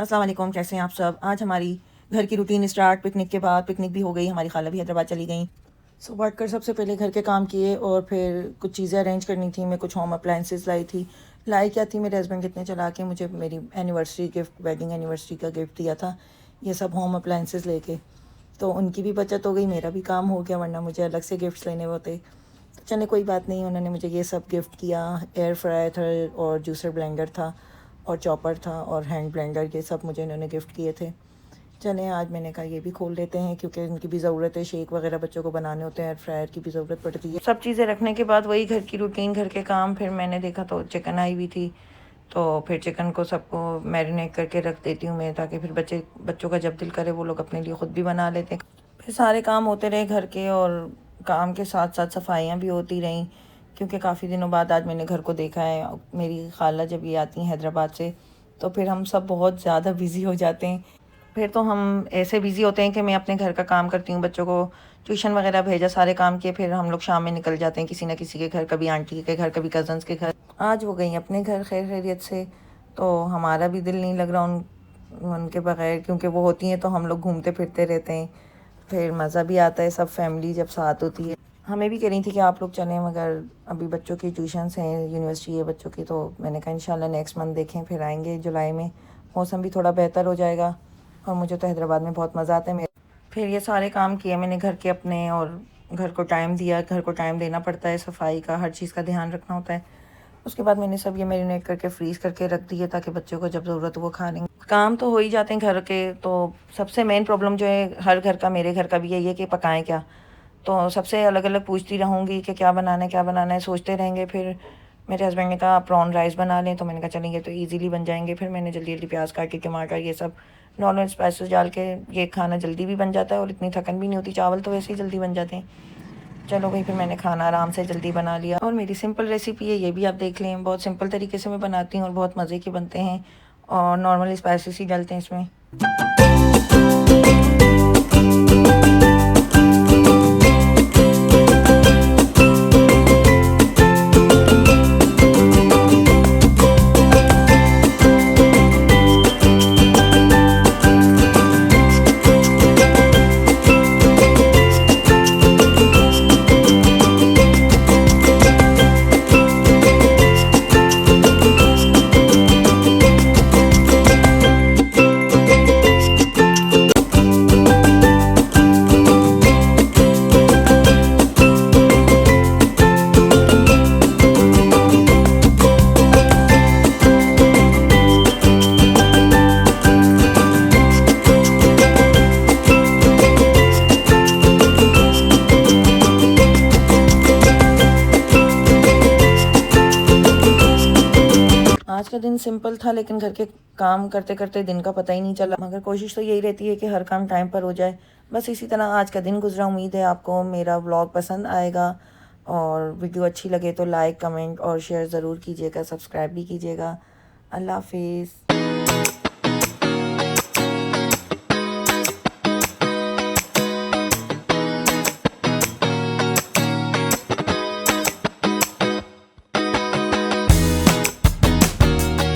अस्सलाम वालेकुम, कैसे हैं आप सब। आज हमारी घर की रूटीन स्टार्ट पिकनिक के बाद। पिकनिक भी हो गई, हमारी खाला भी हैदराबाद चली गई। सुबह उठकर सबसे पहले घर के काम किए और फिर कुछ चीज़ें अरेंज करनी थी। मैं कुछ होम अप्लाइंसेस लाई थी। लाई क्या थी, मेरे हस्बैंड कितने चला के मुझे मेरी एनिवर्सरी गिफ्ट, वेडिंग एनिवर्सरी का गिफ्ट दिया था ये सब होम अप्लाइंसेस लेके। तो उनकी भी बचत हो गई, मेरा भी काम हो गया, वरना मुझे अलग से गिफ्ट्स लेने होते। तो चले कोई बात नहीं, उन्होंने मुझे ये सब गिफ्ट किया। एयर फ्रायर था और जूसर ब्लेंडर था और चॉपर था और हैंड ब्लेंडर, ये सब मुझे इन्होंने गिफ्ट किए थे। चलें आज मैंने कहा ये भी खोल लेते हैं, क्योंकि इनकी भी ज़रूरत है। शेक वगैरह बच्चों को बनाने होते हैं, एयर फ्रायर की भी ज़रूरत पड़ती है। सब चीज़ें रखने के बाद वही घर की रूटीन, घर के काम। फिर मैंने देखा तो चिकन आई हुई थी, तो फिर चिकन को सबको मैरिनेट करके रख देती हूँ मैं, ताकि फिर बच्चों का जब दिल करे वो लोग अपने लिए ख़ुद भी बना लेते हैं। फिर सारे काम होते रहे घर के, और काम के साथ साथ सफाइयाँ भी होती रहीं, क्योंकि काफ़ी दिनों बाद आज मैंने घर को देखा है। मेरी खाला जब ये आती हैं हैदराबाद से, तो फिर हम सब बहुत ज़्यादा बिज़ी हो जाते हैं। फिर तो हम ऐसे बिज़ी होते हैं कि मैं अपने घर का काम करती हूँ, बच्चों को ट्यूशन वगैरह भेजा, सारे काम किए, फिर हम लोग शाम में निकल जाते हैं किसी न किसी के घर, कभी आंटी के घर, कभी कज़न्स के घर। आज वो गई अपने घर खैर खैरियत से, तो हमारा भी दिल नहीं लग रहा उनके बगैर, क्योंकि वो होती हैं तो हम लोग घूमते फिरते रहते हैं। फिर मज़ा भी आता है, सब फैमिली जब साथ होती है। हमें भी कह रही थी कि आप लोग चलें, मगर अभी बच्चों की ट्यूशन्स हैं, यूनिवर्सिटी है बच्चों की, तो मैंने कहा इंशाल्लाह नेक्स्ट मंथ देखें, फिर आएंगे जुलाई में। मौसम भी थोड़ा बेहतर हो जाएगा, और मुझे तो हैदराबाद में बहुत मज़ा आता है। फिर ये सारे काम किए मैंने घर के अपने, और घर को टाइम दिया। घर को टाइम देना पड़ता है, सफाई का, हर चीज़ का ध्यान रखना होता है। उसके बाद मैंने सब ये मैरिनेट करके फ्रीज़ करके रख दिए, ताकि बच्चों को जब ज़रूरत हो वो खा लेंगे। काम तो हो ही जाते हैं घर के, तो सबसे मेन प्रॉब्लम जो है हर घर का, मेरे घर का भी यही है कि पकाएं क्या। तो सबसे अलग अलग पूछती रहूँगी कि क्या बनाना है, क्या बनाना है, सोचते रहेंगे। फिर मेरे हस्बैंड ने कहा प्रॉन राइस बना लें, तो मैंने कहा चलेंगे, तो इजीली बन जाएंगे। फिर मैंने जल्दी जल्दी प्याज काट के, टमाटर, ये सब नॉर्मल स्पाइसेस डाल के, ये खाना जल्दी भी बन जाता है और इतनी थकन भी नहीं होती। चावल तो वैसे ही जल्दी बन जाते हैं। चलो भाई, फिर मैंने खाना आराम से जल्दी बना लिया। और मेरी सिंपल रेसिपी है, ये भी आप देख लें। बहुत सिंपल तरीके से मैं बनाती हूँ और बहुत मज़े के बनते हैं, और नॉर्मल स्पाइसेस ही डालते हैं इसमें। आज का दिन सिंपल था, लेकिन घर के काम करते करते दिन का पता ही नहीं चला। मगर कोशिश तो यही रहती है कि हर काम टाइम पर हो जाए। बस इसी तरह आज का दिन गुजरा। उम्मीद है आपको मेरा व्लॉग पसंद आएगा, और वीडियो अच्छी लगे तो लाइक, कमेंट और शेयर ज़रूर कीजिएगा, सब्सक्राइब भी कीजिएगा। अल्लाह हाफिज़।